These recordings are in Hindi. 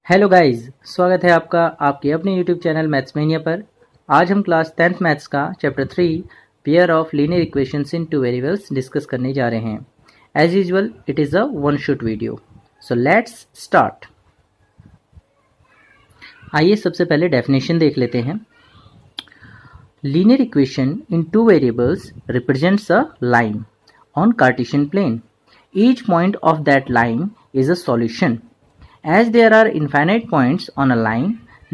हेलो गाइस, स्वागत है आपका आपके अपने यूट्यूब चैनल मैथ्स मेनिया पर। आज हम क्लास 10th मैथ्स का chapter 3 pair of linear equations in two variables discuss करने जा रहे हैं। As usual it is a one shot video, so let's start. आइए सबसे पहले डेफिनेशन देख लेते हैं। Linear equation in two variables represents a line on Cartesian plane. Each point of that line is a solution. As there are infinite points on a line,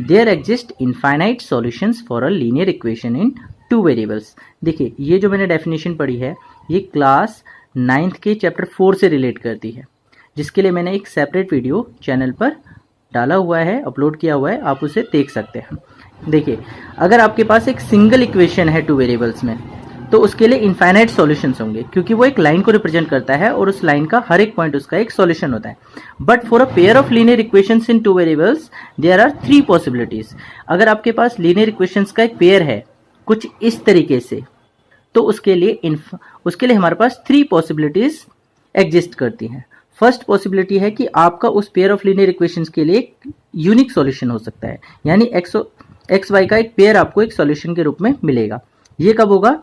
there exist infinite solutions for a linear equation in two variables. देखिए, ये जो मैंने डेफिनेशन पढ़ी है ये क्लास 9th के चैप्टर 4 से रिलेट करती है, जिसके लिए मैंने एक सेपरेट वीडियो चैनल पर डाला हुआ है, अपलोड किया हुआ है, आप उसे देख सकते हैं। देखिए, अगर आपके पास एक सिंगल इक्वेशन है टू वेरिएबल्स में, तो उसके लिए इनफाइनाइट सॉल्यूशंस होंगे, क्योंकि वो एक लाइन को रिप्रेजेंट करता है और उस लाइन का हर एक पॉइंट उसका एक सॉल्यूशन होता है। But for a pair of linear equations in two variables there are 3 possibilities. अगर आपके पास लीनियर इक्वेशंस का एक पेयर है कुछ इस तरीके से, तो उसके लिए हमारे पास 3 पॉसिबिलिटीज एग्जिस्ट करती हैं। फर्स्ट पॉसिबिलिटी है कि आपका उस पेयर ऑफ लीनियर इक्वेशंस के लिए एक यूनिक सॉल्यूशन हो सकता है, यानी एक्स वाई का एक पेयर आपको एक सॉल्यूशन के रूप में मिलेगा। ये कब होगा?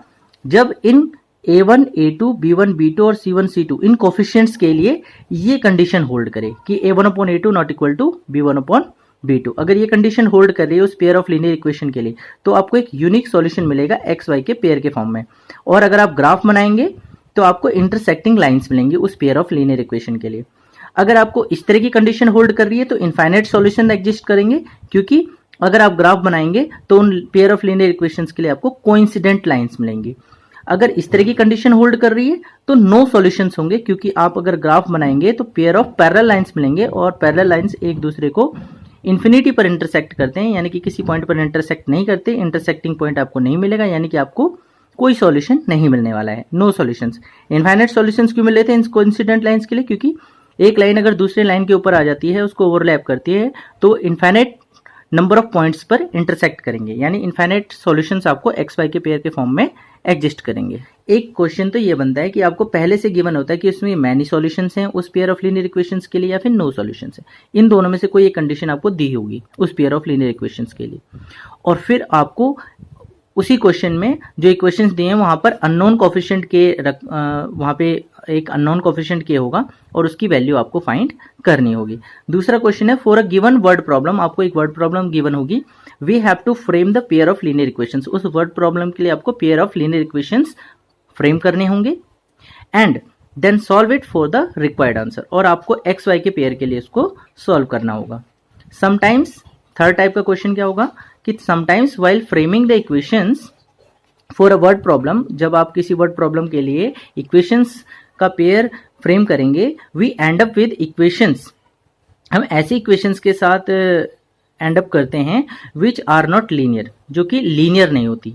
जब इन a1, a2, b1, b2 और c1, c2 इन कोफिशिएंट्स के लिए ये कंडीशन होल्ड करे कि a1/a2 not equal to b1/b2। अगर ये कंडीशन होल्ड कर रही है उस पेयर ऑफ लीनियर इक्वेशन के लिए, तो आपको एक यूनिक सॉल्यूशन मिलेगा एक्स वाई के पेयर के फॉर्म में। और अगर आप ग्राफ बनाएंगे तो आपको इंटरसेक्टिंग लाइन्स मिलेंगी उस पेयर ऑफ लीनियर इक्वेशन के लिए। अगर आपको इस तरह की कंडीशन होल्ड कर रही है तो इनफाइनाइट सॉल्यूशन एग्जिस्ट करेंगे, क्योंकि अगर आप ग्राफ बनाएंगे तो उन पेयर ऑफ लीनियर इक्वेशंस के लिए आपको कोइंसिडेंट लाइंस मिलेंगी। अगर इस तरह की कंडीशन होल्ड कर रही है तो नो सॉल्यूशंस होंगे, क्योंकि आप अगर ग्राफ बनाएंगे तो पेयर ऑफ पैरेलल लाइंस मिलेंगे और पैरेलल लाइंस एक दूसरे को इन्फिनिटी पर इंटरसेक्ट करते हैं, यानी कि किसी पॉइंट पर इंटरसेक्ट नहीं करते। इंटरसेक्टिंग पॉइंट आपको नहीं मिलेगा, यानी कि आपको कोई सॉल्यूशन नहीं मिलने वाला है। No solutions. इनफाइनाइट सॉल्यूशंस क्यों मिले थे इन कोइंसिडेंट लाइंस के लिए? क्योंकि एक लाइन अगर दूसरे लाइन के ऊपर आ जाती है, उसको ओवरलैप करती है, तो इनफाइनाइट नंबर ऑफ पॉइंट्स पर इंटरसेक्ट करेंगे, यानी इनफाइनाइट सॉल्यूशंस आपको एक्स वाई के पेयर के फॉर्म में एग्जिस्ट करेंगे। एक क्वेश्चन तो ये बनता है कि आपको पहले से गिवन होता है कि उसमें मैनी सॉल्यूशंस हैं उस पेयर ऑफ लीनियर इक्वेशंस के लिए या फिर नो सॉल्यूशंस है। इन दोनों में से कोई एक कंडीशन आपको दी होगी उस पेयर ऑफ लीनियर इक्वेशंस के लिए, और फिर आपको उसी क्वेश्चन में जो इक्वेशंस दिए हैं वहां पर अननोन कोफिशिएंट के वहां पे एक अननोन कोफिशिएंट के होगा और उसकी वैल्यू आपको फाइंड करनी होगी। दूसरा क्वेश्चन है for a given word problem, आपको एक वर्ड प्रॉब्लम गिवन होगी, we have to frame the pair of linear equations. उस वर्ड प्रॉब्लम के लिए आपको pair of linear equations frame करने होंगे and then solve it for the required answer, और आपको एक्स वाई के पेयर के लिए इसको सॉल्व करना होगा। समटाइम्स थर्ड टाइप का क्वेश्चन क्या होगा कि sometimes while framing the equations for a word problem, जब आप किसी वर्ड प्रॉब्लम के लिए इक्वेशंस का पेयर फ्रेम करेंगे, we end up with equations, हम ऐसे इक्वेशंस के साथ एंड अप करते हैं विच आर नॉट लीनियर, जो कि लीनियर नहीं होती।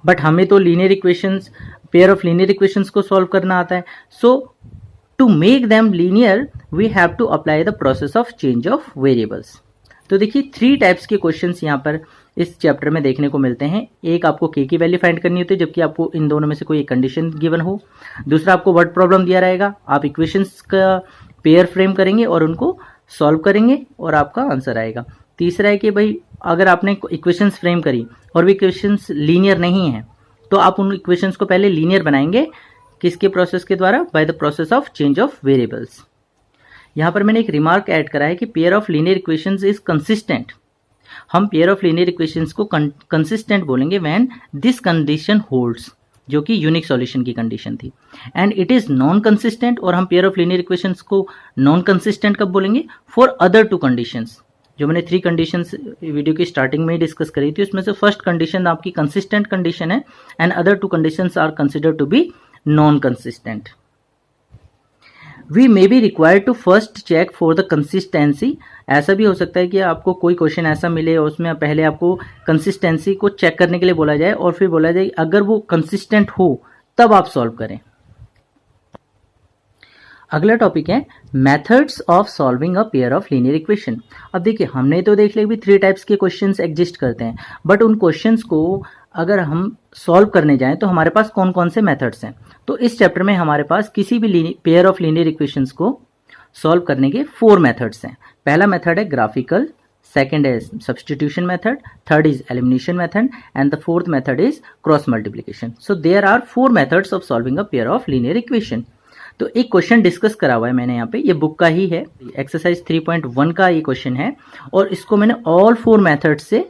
बट हमें तो linear equations, pair of linear equations को सॉल्व करना आता है। So to make them linear we have to apply the process of change of variables. तो देखिए 3 टाइप्स के क्वेश्चंस यहाँ पर इस चैप्टर में देखने को मिलते हैं। एक, आपको के की वैल्यू फाइंड करनी होती है, जबकि आपको इन दोनों में से कोई एक कंडीशन गिवन हो। दूसरा, आपको वर्ड प्रॉब्लम दिया रहेगा, आप इक्वेशंस का पेयर फ्रेम करेंगे और उनको सॉल्व करेंगे और आपका आंसर आएगा। तीसरा है कि भाई अगर आपने इक्वेशंस फ्रेम करी और वो इक्वेशंस लीनियर नहीं है, तो आप उन इक्वेशंस को पहले लीनियर बनाएंगे, किसके प्रोसेस के द्वारा? Bye the process of change of variables. यहां पर मैंने एक रिमार्क ऐड करा है कि pair of linear equations is consistent. हम पेयर ऑफ लीनियर इक्वेशंस को कंसिस्टेंट बोलेंगे व्हेन दिस कंडीशन होल्ड्स, जो कि यूनिक सॉल्यूशन की कंडीशन थी, and it is non consistent. और हम पेयर ऑफ लीनियर इक्वेशंस को नॉन कंसिस्टेंट कब बोलेंगे? For other 2 conditions. जो मैंने 3 कंडीशंस वीडियो की स्टार्टिंग में ही डिस्कस करी थी, उसमें से फर्स्ट कंडीशन आपकी कंसिस्टेंट कंडीशन है and other 2 conditions are considered to be non consistent. We may be required to first check for the consistency. ऐसा भी हो सकता है कि आपको कोई क्वेश्चन ऐसा मिले और उसमें पहले आपको कंसिस्टेंसी को चेक करने के लिए बोला जाए और फिर बोला जाए अगर वो कंसिस्टेंट हो तब आप सॉल्व करें। अगला टॉपिक है methods of solving a pair of linear equation. अब देखिए, हमने तो देख लिया भी 3 टाइप्स के क्वेश्चंस एग्जिस्ट करते हैं, बट उन क्वेश्चंस को अगर हम सॉल्व करने जाएं तो हमारे पास कौन कौन से मेथड्स हैं। तो इस चैप्टर में हमारे पास किसी भी पेयर ऑफ लीनियर इक्वेशंस को सॉल्व करने के 4 मेथड्स हैं। पहला मेथड है ग्राफिकल, सेकेंड है substitution method, third is elimination method and the fourth method is cross multiplication. So there are 4 methods of solving a pair of linear equation. तो एक क्वेश्चन डिस्कस करा हुआ है मैंने यहाँ पे, ये बुक का ही है, एक्सरसाइज 3.1 का ये क्वेश्चन है और इसको मैंने ऑल 4 मेथड से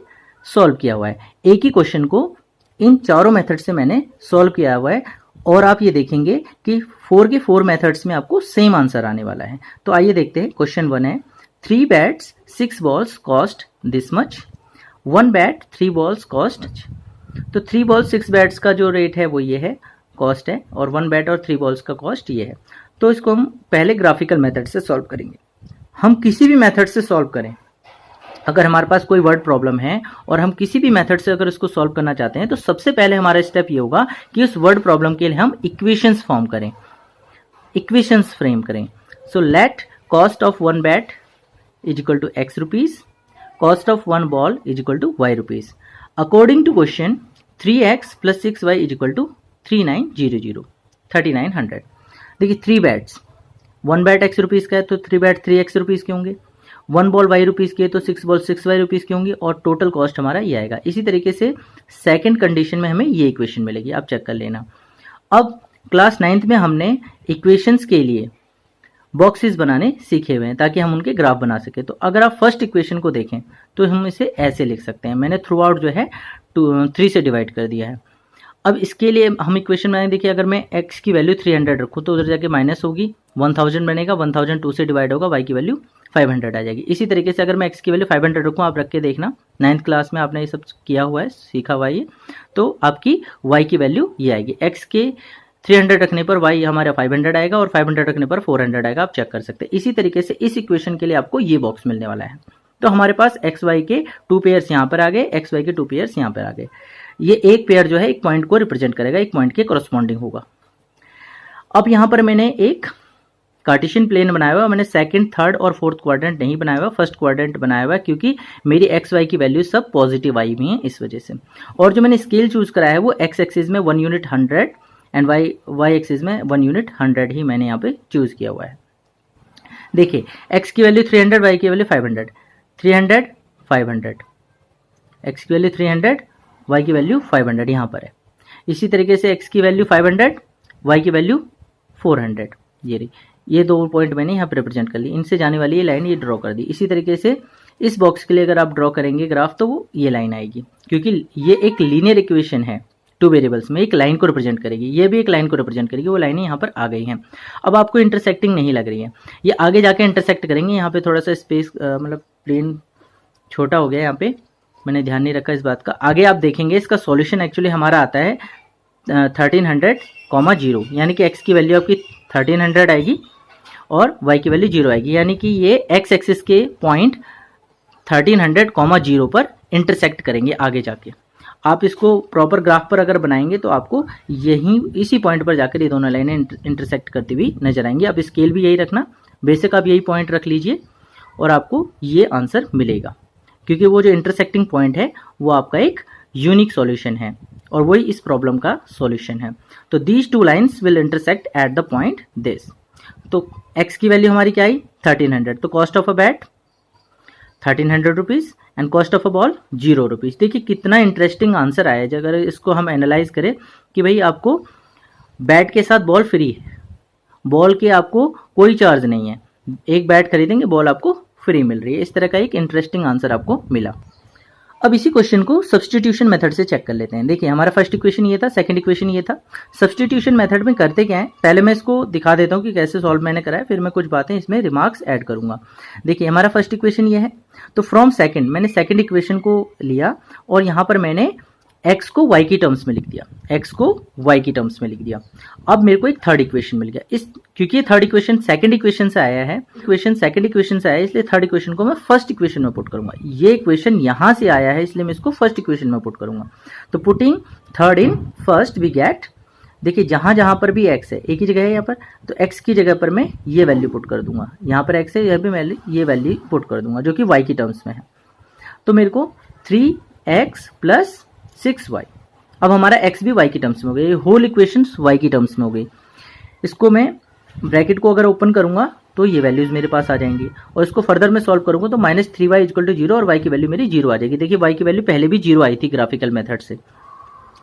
सॉल्व किया हुआ है। एक ही क्वेश्चन को इन चारों मेथड से मैंने सॉल्व किया हुआ है और आप ये देखेंगे कि 4 के 4 मेथड्स में आपको सेम आंसर आने वाला है। तो आइए देखते हैं। क्वेश्चन 1 है 3 bats 6 balls cost this much, 1 bat 3 balls cost. तो 3 बॉल्स 6 बैट्स का जो रेट है वो ये है, कॉस्ट है, और 1 बैट और 3 बॉल्स का कॉस्ट ये है। तो इसको हम पहले ग्राफिकल मेथड से सॉल्व करेंगे। हम किसी भी मेथड से सॉल्व करें, अगर हमारे पास कोई वर्ड प्रॉब्लम है और हम किसी भी मेथड से अगर इसको सॉल्व करना चाहते हैं तो सबसे पहले हमारा स्टेप ये होगा कि उस वर्ड प्रॉब्लम के लिए हम इक्वेशंस फॉर्म करें, इक्वेशंस फ्रेम करें। So let cost of 1 bat is equal to x rupees, cost of 1 ball is equal to y rupees. According to question 3x plus 6y is equal to 3900, 3900। देखिए 3 बैट्स, 1 बैट x रुपीज का है तो 3 बैट 3x रुपीज के होंगे, 1 बॉल y रुपीज के तो 6 बॉल 6y रुपीज के होंगे और टोटल कॉस्ट हमारा ये आएगा। इसी तरीके से सेकंड कंडीशन में हमें ये इक्वेशन मिलेगी, आप चेक कर लेना। अब क्लास 9th में हमने इक्वेशंस के लिए बॉक्सेस बनाने सीखे हुए हैं ताकि हम उनके ग्राफ बना सके। तो अगर आप फर्स्ट इक्वेशन को देखें तो हम इसे ऐसे लिख सकते हैं। मैंने थ्रू आउट जो है 3 से डिवाइड कर दिया है। अब इसके लिए हम इक्वेशन बनाएंगे। देखिए अगर मैं x की वैल्यू 300 रखूँ तो उधर जाके माइनस होगी, 1000 बनेगा, 1000 2 से डिवाइड होगा, y की वैल्यू 500 आ जाएगी। इसी तरीके से अगर मैं x की वैल्यू 500 रखूँ, आप रख के देखना, 9th क्लास में आपने ये सब किया हुआ है, सीखा हुआ है, तो आपकी y की वैल्यू ये आएगी। x के 300 रखने पर y हमारा 500 आएगा और 500 रखने पर 400 आएगा, आप चेक कर सकते हैं। इसी तरीके से इस इक्वेशन के लिए आपको ये बॉक्स मिलने वाला है। तो हमारे पास एक्स वाई के 2 पेयर्स यहाँ पर आ गए, एक्स वाई के 2 पेयर्स यहाँ पर आ गए। ये एक पेयर जो है एक पॉइंट को रिप्रेजेंट करेगा, एक पॉइंट के कॉरस्पॉन्डिंग होगा। अब यहाँ पर मैंने एक कार्टेशियन प्लेन बनाया हुआ, मैंने सेकंड, थर्ड और फोर्थ क्वाड्रेंट नहीं बनाया हुआ, फर्स्ट क्वाड्रेंट बनाया हुआ क्योंकि मेरी एक्स वाई की वैल्यू सब पॉजिटिव आई हुई है इस वजह से। और जो मैंने स्केल चूज कराया है वो एक्स एक्सिस में 1 यूनिट 100 एंड वाई एक्सिस में 1 यूनिट 100 ही मैंने यहाँ पे चूज किया हुआ है। देखिए एक्स की वैल्यू 300, वाई की वैल्यू 500, 300 500, एक्स की वैल्यू 300, वाई की वैल्यू 500 यहाँ पर है। इसी तरीके से एक्स की वैल्यू 500, वाई की वैल्यू 400, ये रही। ये 2 पॉइंट मैंने यहाँ पर रिप्रेजेंट कर ली, इनसे जाने वाली ये लाइन ये ड्रॉ कर दी। इसी तरीके से इस बॉक्स के लिए अगर आप ड्रॉ करेंगे ग्राफ तो वो ये लाइन आएगी, क्योंकि ये एक लीनियर इक्वेशन है, 2 वेरिएबल्स में एक लाइन को रिप्रेजेंट करेगी, ये भी एक लाइन को रिप्रेजेंट करेगी, वो लाइनें यहाँ पर आ गई हैं। अब आपको इंटरसेक्टिंग नहीं लग रही है, ये आगे जाके इंटरसेक्ट करेंगे। यहाँ पे थोड़ा सा स्पेस मतलब प्लेन छोटा हो गया, यहाँ पे मैंने ध्यान नहीं रखा इस बात का। आगे आप देखेंगे इसका सॉल्यूशन एक्चुअली हमारा आता है 1300, यानी कि x की वैल्यू आपकी 1300 आएगी और y की वैल्यू 0 आएगी, यानी कि ये x एक्सिस के पॉइंट 1300, पर इंटरसेक्ट करेंगे आगे जाके। आप इसको प्रॉपर ग्राफ पर अगर बनाएंगे तो आपको यहीं इसी पॉइंट पर जाकर ये दोनों लाइनें इंटरसेक्ट करती हुई नजर आएंगी। आप स्केल भी यही रखना, बेसिक आप यही पॉइंट रख लीजिए और आपको ये आंसर मिलेगा, क्योंकि वो जो इंटरसेक्टिंग पॉइंट है वो आपका एक यूनिक सॉल्यूशन है और वही इस प्रॉब्लम का सॉल्यूशन है। तो these 2 lines will intersect at the point this. तो x की वैल्यू हमारी क्या आई 1300, तो cost of a bat 1300 rupees and cost of a ball 0 rupees. देखिए कितना इंटरेस्टिंग आंसर आया है। अगर इसको हम एनालाइज करें कि भाई आपको बैट के साथ बॉल फ्री है, बॉल के आपको कोई चार्ज नहीं है, एक बैट खरीदेंगे बॉल आपको फ्री मिल रही है, इस तरह का एक इंटरेस्टिंग आंसर आपको मिला। अब इसी क्वेश्चन को सब्स्टिट्यूशन मेथड से चेक कर लेते हैं। देखिए हमारा फर्स्ट इक्वेशन ये था, सेकंड इक्वेशन ये था। सब्स्टिट्यूशन मेथड में करते क्या है, पहले मैं इसको दिखा देता हूँ कि कैसे सॉल्व मैंने करा है, फिर मैं कुछ बातें इसमें रिमार्क्स ऐड करूंगा। देखिए हमारा फर्स्ट इक्वेशन ये है, तो फ्रॉम सेकंड मैंने सेकंड इक्वेशन को लिया और यहाँ पर मैंने x को y की टर्म्स में लिख दिया, x को y की टर्म्स में लिख दिया। अब मेरे को एक थर्ड इक्वेशन मिल गया। क्योंकि ये थर्ड इक्वेशन सेकंड इक्वेशन से आया है, इक्वेशन सेकंड इक्वेशन से आया है, इसलिए थर्ड इक्वेशन को मैं फर्स्ट इक्वेशन में पुट करूंगा। ये इक्वेशन यहां से आया है इसलिए मैं इसको फर्स्ट इक्वेशन में पुट करूंगा। तो putting third in first we get, देखिए जहां जहां पर भी x है, एक ही जगह है यहाँ पर, तो x की जगह पर मैं ये वैल्यू पुट कर दूंगा। यहाँ पर x है, यहाँ पे मैं ये वैल्यू पुट कर दूंगा जो कि y की टर्म्स में है। तो मेरे को 3x प्लस 6y, अब हमारा x भी y की टर्म्स में हो गई, होल इक्वेशन y की टर्म्स में हो गई। इसको मैं ब्रैकेट को अगर ओपन करूंगा तो ये वैल्यूज़ मेरे पास आ जाएंगी। और इसको फर्दर मैं सॉल्व करूँगा तो -3y इक्वल टू 0 और y की वैल्यू मेरी 0 आ जाएगी। देखिए y की वैल्यू पहले भी 0 आई थी ग्राफिकल मेथड से।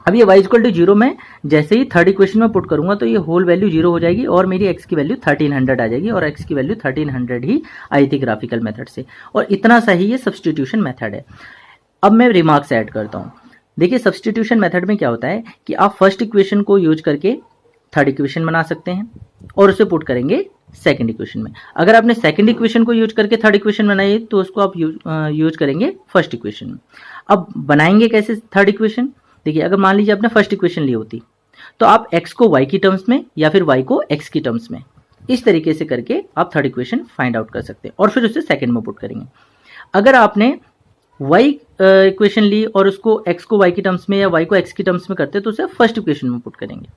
अब ये y इक्वल टू 0 में जैसे ही थर्ड इक्वेशन में पुट करूंगा तो ये होल वैल्यू 0 हो जाएगी और मेरी x की वैल्यू 1300 आ जाएगी, और x की वैल्यू 1300 ही आई थी ग्राफिकल मेथड से। और इतना सही ये सब्सटीट्यूशन मेथड है। अब मैं रिमार्क्स ऐड करता हूँ। देखिए सब्सटीट्यूशन मेथड में क्या होता है कि आप फर्स्ट इक्वेशन को यूज करके थर्ड इक्वेशन बना सकते हैं और उसे पुट करेंगे सेकंड इक्वेशन में। अगर आपने सेकंड इक्वेशन को यूज करके थर्ड इक्वेशन बनाई तो उसको आप यूज करेंगे फर्स्ट इक्वेशन में। अब बनाएंगे कैसे थर्ड इक्वेशन? देखिए अगर मान लीजिए आपने फर्स्ट इक्वेशन ली होती तो आप x को y की टर्म्स में या फिर y को x की टर्म्स में इस तरीके से करके आप थर्ड इक्वेशन फाइंड आउट कर सकते हैं और फिर उसे सेकंड में पुट करेंगे। अगर आपने y इक्वेशन ली और उसको x को y की टर्म्स में या y को x की टर्म्स में करते तो उसे फर्स्ट इक्वेशन में पुट करेंगे।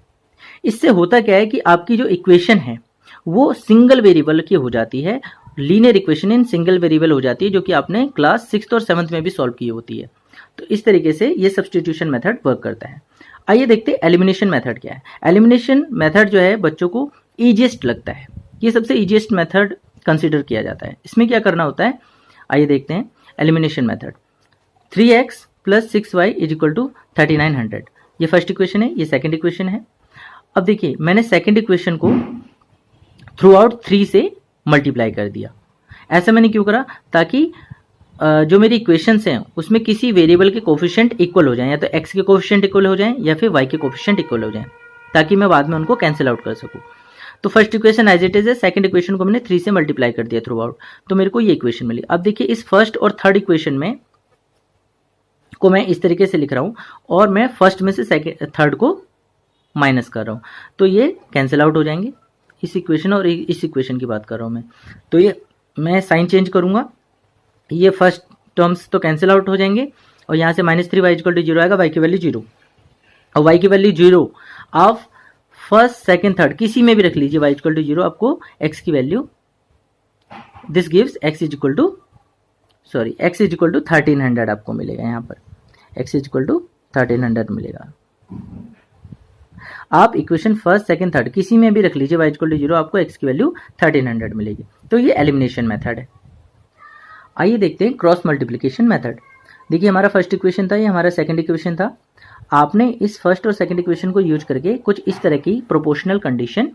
इससे होता क्या है कि आपकी जो इक्वेशन है वो सिंगल वेरिएबल की हो जाती है, linear equation in single variable हो जाती है, जो कि आपने क्लास 6th और 7th में भी सॉल्व की होती है। तो इस तरीके से ये सब्सटीट्यूशन मेथड वर्क करता है। आइए देखते हैं एलिमिनेशन मेथड क्या है। एलिमिनेशन मेथड जो है बच्चों को ईजिएस्ट लगता है, ये सबसे ईजिएस्ट मेथड कंसीडर किया जाता है। इसमें क्या करना होता है, आइए देखते हैं एलिमिनेशन मेथड। 3x + 6y = 3900, ये फर्स्ट इक्वेशन है, ये सेकंड इक्वेशन है। अब देखिए मैंने सेकंड इक्वेशन को थ्रू आउट 3 से मल्टीप्लाई कर दिया। ऐसा मैंने क्यों करा? ताकि जो मेरी इक्वेशंस हैं उसमें किसी वेरिएबल के कोफिशिएंट इक्वल हो जाएं, या तो x के कोफिशिएंट इक्वल हो जाएं या फिर y के कोफिशिएंट इक्वल हो जाएं, ताकि मैं बाद में उनको कैंसिल आउट कर सकूं। तो first equation as it is है, सेकंड इक्वेशन को मैंने 3 से मल्टीप्लाई कर दिया थ्रू आउट, तो मेरे को ये इक्वेशन मिली। अब देखिए इस फर्स्ट और थर्ड इक्वेशन में को मैं इस तरीके से लिख रहा हूं और मैं फर्स्ट में से थर्ड को माइनस कर रहा हूं, तो ये कैंसिल आउट हो जाएंगे। इस इक्वेशन और इस इक्वेशन की बात कर रहा हूं मैं, तो ये मैं साइन चेंज करूंगा, ये फर्स्ट टर्म्स तो कैंसिल आउट हो जाएंगे और यहाँ से -3y = 0 आएगा, y की वैल्यू 0 और y की वैल्यू 0 आप फर्स्ट सेकंड थर्ड किसी में भी रख लीजिए, y = 0 आपको x की वैल्यू दिस गिव्स x = 1300 आपको मिलेगा। यहाँ पर x = 1300 मिलेगा। आप इक्वेशन फर्स्ट सेकंड थर्ड किसी में भी रख लीजिए, y = 0 आपको x की वैल्यू 1300 मिलेगी। तो ये एलिमिनेशन मेथड है। आइए देखते हैं क्रॉस मल्टीप्लिकेशन मेथड। देखिए हमारा फर्स्ट इक्वेशन था, ये हमारा सेकंड इक्वेशन था। आपने इस फर्स्ट और सेकंड इक्वेशन को यूज करके कुछ इस तरह की प्रोपोर्शनल कंडीशन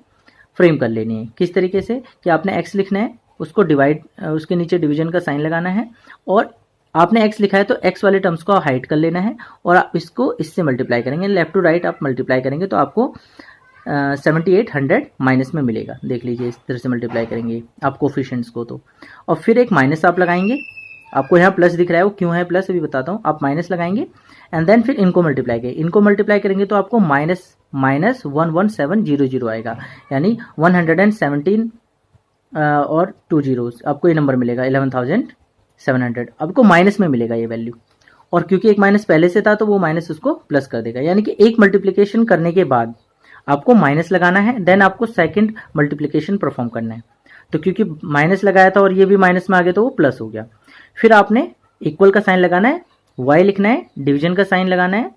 फ्रेम कर लेनी है। किस तरीके से कि आपने x लिखना है, उसको डिवाइड, उसके नीचे डिवीजन का साइन लगाना है, और आपने x लिखा है तो x वाले टर्म्स को हाइड कर लेना है और आप इसको इससे मल्टीप्लाई करेंगे, लेफ्ट टू राइट आप मल्टीप्लाई करेंगे तो आपको 7800 माइनस में मिलेगा। देख लीजिए इस तरह से मल्टीप्लाई करेंगे आप कोफिशिएंट्स को तो, और फिर एक माइनस आप लगाएंगे। आपको यहाँ प्लस दिख रहा है, वो क्यों है प्लस अभी बताता हूँ। आप माइनस लगाएंगे एंड देन फिर इनको मल्टीप्लाई करेंगे तो आपको -11700 आएगा, यानी 117 और 2 जीरोस आपको ये नंबर मिलेगा 11700। आपको माइनस में मिलेगा ये वैल्यू, और क्योंकि एक माइनस पहले से था तो वो माइनस उसको प्लस कर देगा, यानी कि एक मल्टीप्लिकेशन करने के बाद आपको माइनस लगाना है, देन आपको सेकंड मल्टीप्लिकेशन परफॉर्म करना है। तो क्योंकि माइनस लगाया था और ये भी माइनस में आ गया तो वो प्लस हो गया। फिर आपने इक्वल का साइन लगाना है, y लिखना है, डिवीजन का साइन लगाना है,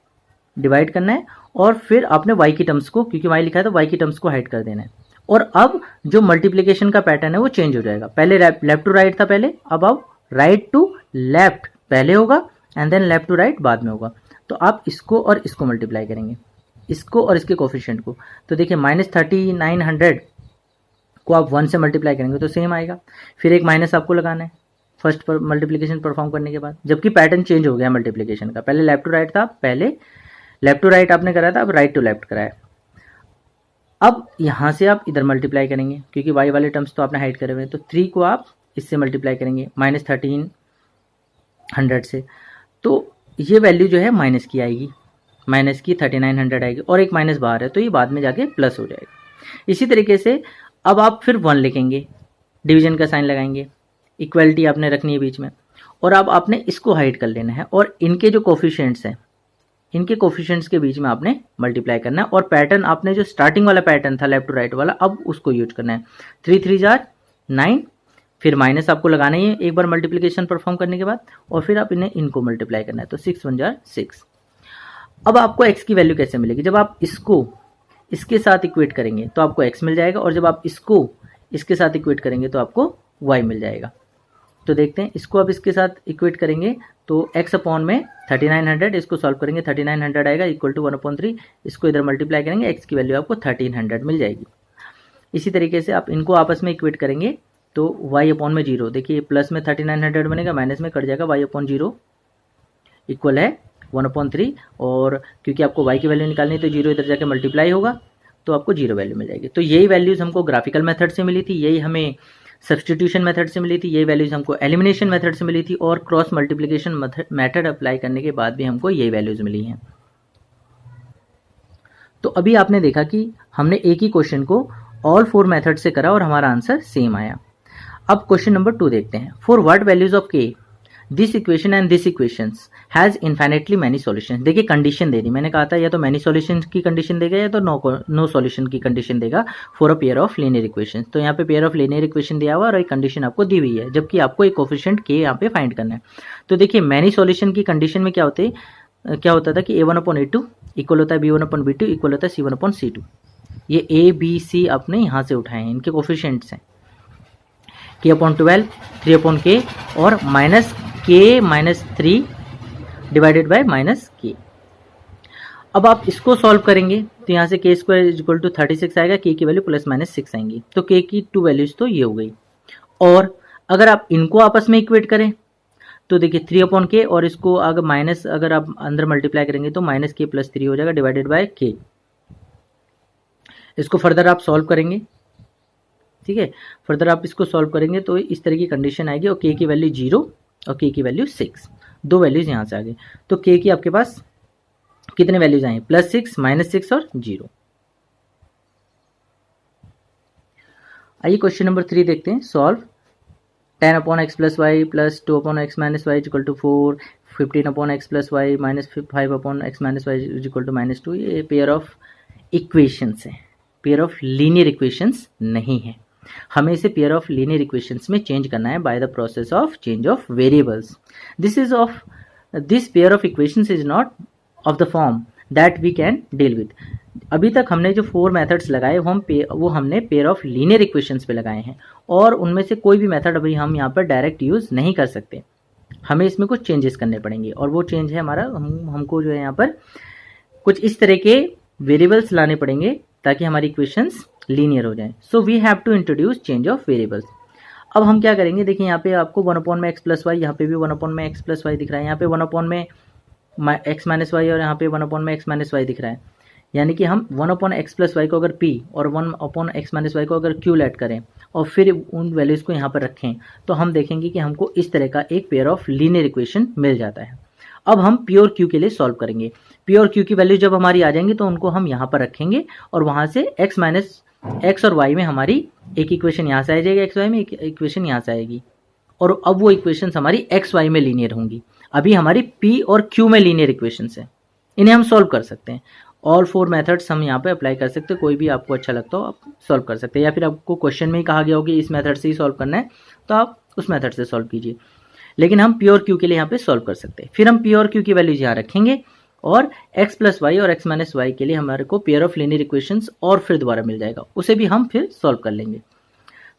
डिवाइड करना है, और फिर आपने y की टर्म्स को, क्योंकि y लिखा है तो y की टर्म्स को हाइड कर देना है। और अब जो मल्टीप्लिकेशन का पैटर्न है वो चेंज हो जाएगा। पहले लेफ्ट टू राइट था पहले, अब आप राइट टू लेफ्ट पहले होगा and then left to right बाद में होगा। तो आप इसको और इसको मल्टीप्लाई करेंगे, इसको और इसके कोफिशिएंट को। तो देखिए -3900 को आप 1 से मल्टीप्लाई करेंगे तो सेम आएगा। फिर एक माइनस आपको लगाना है फर्स्ट पर मल्टीप्लिकेशन परफॉर्म करने के बाद, जबकि पैटर्न चेंज हो गया मल्टीप्लिकेशन का। पहले लेफ्ट टू राइट था, पहले लेफ्ट टू राइट आपने कराया था, अब राइट टू लेफ्ट कराया। अब यहाँ से आप इधर मल्टीप्लाई करेंगे, क्योंकि y वाले टर्म्स तो आपने हाइड करे हुए हैं, तो 3 को आप इससे मल्टीप्लाई करेंगे -1300 से, तो ये वैल्यू जो है माइनस की आएगी, माइनस की 3900 आएगी, और एक माइनस बाहर है तो ये बाद में जाके प्लस हो जाएगा। इसी तरीके से अब आप फिर 1 लिखेंगे, डिवीजन का साइन लगाएंगे, इक्वलिटी आपने रखनी है बीच में, और अब आपने इसको हाइड कर लेना है, और इनके जो कोफिशिएंट्स हैं इनके कोफिशिएंट्स के बीच में आपने मल्टीप्लाई करना है, और पैटर्न आपने जो स्टार्टिंग वाला पैटर्न था लेफ्ट टू राइट वाला, अब उसको यूज करना है। 3 3 जार 9, फिर माइनस आपको लगाना ही है एक बार मल्टीप्लिकेशन परफॉर्म करने के बाद, और फिर आप इनको मल्टीप्लाई करना है, तो 6 1 जार 6। अब आपको x की वैल्यू कैसे मिलेगी? जब आप इसको इसके साथ इक्वेट करेंगे तो आपको x मिल जाएगा, और जब आप इसको इसके साथ इक्वेट करेंगे तो आपको y मिल जाएगा। तो देखते हैं इसको अब इसके साथ इक्वेट करेंगे तो x अपॉन में 3900, इसको सॉल्व करेंगे 3900 आएगा इक्वल टू 1/3, इसको इधर मल्टीप्लाई करेंगे x की वैल्यू आपको 1300 मिल जाएगी। इसी तरीके से आप इनको आपस में इक्वेट करेंगे तो y अपॉन में 0, देखिए प्लस में 3900 बनेगा, माइनस में कट जाएगा, y अपॉन 0 इक्वल है 1/3, और क्योंकि आपको y की वैल्यू निकालनी है तो 0 इधर जाके मल्टीप्लाई होगा तो आपको 0 वैल्यू मिल जाएगी। तो यही वैल्यूज हमको ग्राफिकल मेथड से मिली थी, यही हमें सब्स्टिट्यूशन मेथड से मिली थी, यही वैल्यूज हमको एलिमिनेशन मेथड से मिली थी, और क्रॉस मल्टीप्लिकेशन मेथड अप्लाई करने के बाद भी हमको यही वैल्यूज मिली हैं। तो अभी आपने देखा कि हमने एक ही क्वेश्चन को ऑल 4 मेथड से करा और हमारा आंसर सेम आया। अब क्वेश्चन नंबर 2 देखते हैं। For what values of k this equation and this equations has infinitely many solutions. देखिए कंडीशन दे दी, मैंने कहा था या तो मैनी सॉल्यूशन की कंडीशन देगा या तो नो सॉल्यूशन की कंडीशन देगा for a pair of linear equation. तो यहाँ पे पेयर ऑफ लीनियर इक्वेशन दिया हुआ और एक कंडीशन आपको दी हुई है, जबकि आपको एक कोफिशिएंट k यहाँ पे फाइंड करना है। तो देखिए मैनी सॉल्यूशन की कंडीशन में क्या होता था कि a1/a2 इक्वल होता है b1/b2 इक्वल होता है c1/c2। ये a b c आपने यहाँ से उठाए हैं, इनके कोफिशिएंट्स हैं k/12 3/k और -k-3 डिवाइडेड बाय -k। अब आप इसको सॉल्व करेंगे तो यहाँ से k² 36 आएगा, k की वैल्यू +-6 आएंगी, तो k की 2 वैल्यूज तो ये हो गई। और अगर आप इनको आपस में इक्वेट करें तो देखिए 3/k और इसको अगर आप अंदर मल्टीप्लाई करेंगे तो -k+3 हो जाएगा डिवाइडेड बाय k। इसको फर्दर आप सॉल्व करेंगे, ठीक है, फर्दर आप इसको सॉल्व करेंगे तो इस तरह की कंडीशन आएगी और k की वैल्यू 0 और k की वैल्यू 6, दो वैल्यूज यहाँ से आ गई। तो k की आपके पास कितने वैल्यूज आए, +6, -6 और 0। आइए क्वेश्चन नंबर 3 देखते हैं। Solve 10/x + y + 2/x - y = 4, 15/x + y - 5/x - y = -2। ये पेयर ऑफ इक्वेशंस है, पेयर ऑफ लीनियर इक्वेशंस नहीं है। हमें इसे पेयर ऑफ लीनियर इक्वेशंस में चेंज करना है by the process of change of variables. This pair of equations is not of the form that we can deal with. अभी तक हमने जो 4 मेथड्स लगाए वो हमने पेयर ऑफ लीनियर इक्वेशंस पे लगाए हैं, और उनमें से कोई भी मेथड अभी हम यहाँ पर डायरेक्ट यूज नहीं कर सकते। हमें इसमें कुछ चेंजेस करने पड़ेंगे, और वो चेंज है हमारा हमको जो है यहाँ पर कुछ इस तरह के वेरिएबल्स लाने पड़ेंगे ताकि हमारी इक्वेशंस लीनियर हो जाए। So we have to introduce change of variables. अब हम क्या करेंगे, देखिए यहाँ पे आपको 1/x + y, यहाँ पे भी 1/x + y दिख रहा है, यहाँ पे 1/x - y और यहाँ पे 1/x - y दिख रहा है। यानी कि हम 1/x + y को अगर p और 1/x - y को अगर q ऐड करें और फिर उन वैल्यूज को यहाँ पर रखें तो हम देखेंगे कि हमको इस तरह का एक पेयर ऑफ लीनियर इक्वेशन मिल जाता है। अब हम p और q के लिए सॉल्व करेंगे। p और q की वैल्यू जब हमारी आ जाएंगी तो उनको हम यहाँ पर रखेंगे और वहां से x और y में हमारी एक इक्वेशन यहाँ से आ जाएगी, x y में एक इक्वेशन यहाँ से आएगी, और अब वो इक्वेशन हमारी x y में लीनियर होंगी। अभी हमारी p और q में लीनियर इक्वेशन है, इन्हें हम सॉल्व कर सकते हैं। ऑल 4 मेथड्स हम यहाँ पे अप्लाई कर सकते हैं, कोई भी आपको अच्छा लगता हो आप सॉल्व कर सकते हैं, या फिर आपको क्वेश्चन में ही कहा गया हो कि इस मेथड से ही सॉल्व करना है तो आप उस मेथड से सॉल्व कीजिए। लेकिन हम p और q के लिए यहाँ पे सॉल्व कर सकते हैं। फिर हम p और q की वैल्यूज यहाँ रखेंगे और x + y और x - y के लिए हमारे को पेयर ऑफ लीनियर इक्वेशंस और फिर दोबारा मिल जाएगा, उसे भी हम फिर सॉल्व कर लेंगे।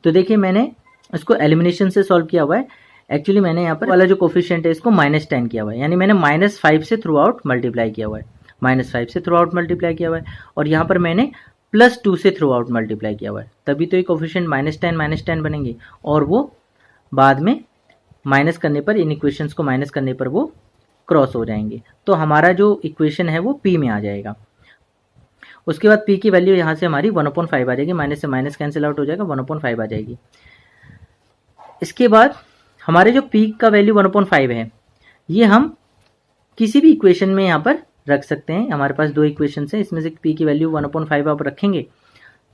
तो देखिए मैंने इसको एलिमिनेशन से सॉल्व किया हुआ है। एक्चुअली मैंने यहाँ पर वाला जो कोफिशिएंट है इसको -10 किया हुआ है, यानी मैंने -5 से थ्रू आउट मल्टीप्लाई किया हुआ है, -5 से थ्रू आउट मल्टीप्लाई किया हुआ है, और यहाँ पर मैंने +2 से थ्रू आउट मल्टीप्लाई किया हुआ है, तभी तो ये कोफिशिएंट -10 बनेंगे, और वो बाद में माइनस करने पर, इन इक्वेशंस को माइनस करने पर वो क्रॉस हो जाएंगे। तो हमारा जो इक्वेशन है वो p में आ जाएगा। उसके बाद p की वैल्यू यहाँ से हमारी 1/5 आ जाएगी, माइनस से माइनस कैंसिल आउट हो जाएगा, 1/5 आ जाएगी। इसके बाद हमारे जो p का वैल्यू 1/5 है ये हम किसी भी इक्वेशन में यहाँ पर रख सकते हैं। हमारे पास 2 इक्वेशन है, इसमें से p की वैल्यू 1/5 आप रखेंगे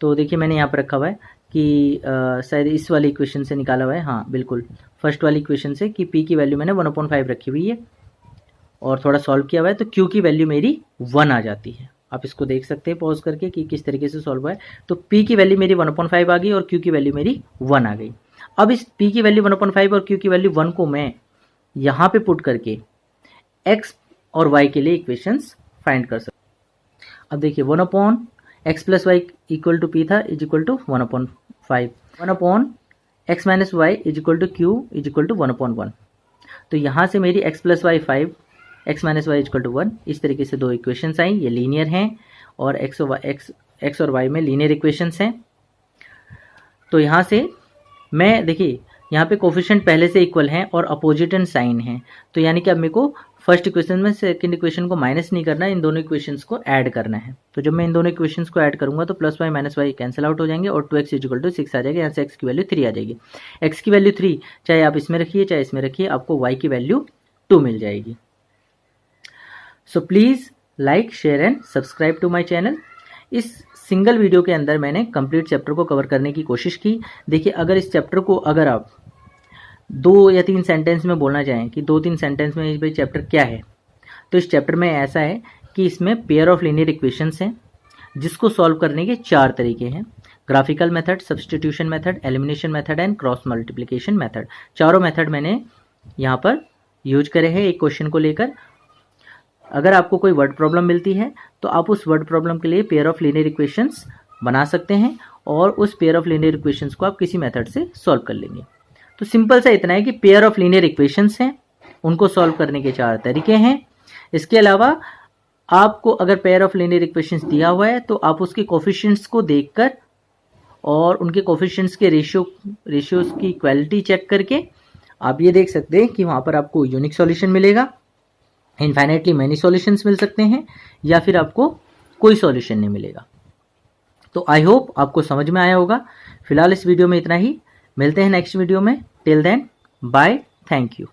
तो देखिए मैंने यहाँ पर रखा हुआ है कि शायद इस वाली इक्वेशन से निकाला हुआ है, हाँ बिल्कुल फर्स्ट वाली इक्वेशन से, कि p की वैल्यू मैंने 1/5 रखी हुई है और थोड़ा सॉल्व किया हुआ है, तो q की वैल्यू मेरी 1 आ जाती है। आप इसको देख सकते हैं पॉज करके कि किस तरीके से सॉल्व हुआ है। तो p की वैल्यू मेरी 1/5 आ गई और q की वैल्यू मेरी 1 आ गई। अब इस p की वैल्यू 1/5 और q की वैल्यू 1 को मैं यहाँ पे पुट करके x और y के लिए इक्वेशंस फाइंड कर सकता हूँ। अब देखिए 1/x + y = p था, = 1/5। 1/x-y = q = 1/1। तो यहाँ से मेरी x + y 5, x-y = 1, इस तरीके से दो इक्वेशंस आई, ये लीनियर हैं और x और y में लीनियर इक्वेशंस हैं। तो यहाँ से मैं देखिए यहाँ पे कोफिशिएंट पहले से इक्वल हैं और अपोजिट एंड साइन है, तो यानी कि अब मेरे को फर्स्ट इक्वेशन में सेकंड इक्वेशन को माइनस नहीं करना है, इन दोनों इक्वेशंस को ऐड करना है। तो जब मैं इन दोनों इक्वेशंस को ऐड करूंगा तो +y - y कैंसिल आउट हो जाएंगे और 2x = 6 आ जाएगा। यहाँ से x की वैल्यू 3 आ जाएगी। x की वैल्यू 3 चाहे आप इसमें रखिए चाहे इसमें रखिए, आपको y की वैल्यू 2 मिल जाएगी। So please like, share and subscribe to my channel. इस सिंगल वीडियो के अंदर मैंने कंप्लीट चैप्टर को कवर करने की कोशिश की। देखिए अगर इस चैप्टर को अगर आप 2 या 3 सेंटेंस में बोलना चाहें कि 2-3 सेंटेंस में भाई चैप्टर क्या है, तो इस चैप्टर में ऐसा है कि इसमें पेयर ऑफ लीनियर इक्वेशंस हैं जिसको सॉल्व करने के 4 तरीके हैं: graphical method, substitution method, elimination method and cross multiplication method. चारों मेथड मैंने यहाँ पर यूज करे हैं एक क्वेश्चन को लेकर। अगर आपको कोई वर्ड प्रॉब्लम मिलती है तो आप उस वर्ड प्रॉब्लम के लिए पेयर ऑफ लीनियर इक्वेशंस बना सकते हैं और उस पेयर ऑफ लीनियर इक्वेशंस को आप किसी मेथड से सॉल्व कर लेंगे। तो सिंपल सा इतना है कि पेयर ऑफ लीनियर इक्वेशंस हैं, उनको सॉल्व करने के 4 तरीके हैं। इसके अलावा आपको अगर पेयर ऑफ लीनियर इक्वेशंस दिया हुआ है तो आप उसके कोफिशिएंट्स को देखकर और उनके कोफिशिएंट्स के रेशियोज की इक्वालिटी चेक करके आप ये देख सकते हैं कि वहाँ पर आपको यूनिक सॉल्यूशन मिलेगा, इनफाइनाइटली मैनी सॉल्यूशंस मिल सकते हैं, या फिर आपको कोई सॉल्यूशन नहीं मिलेगा। तो आई होप आपको समझ में आया होगा। फिलहाल इस वीडियो में इतना ही, मिलते हैं नेक्स्ट वीडियो में। Till then bye, thank you.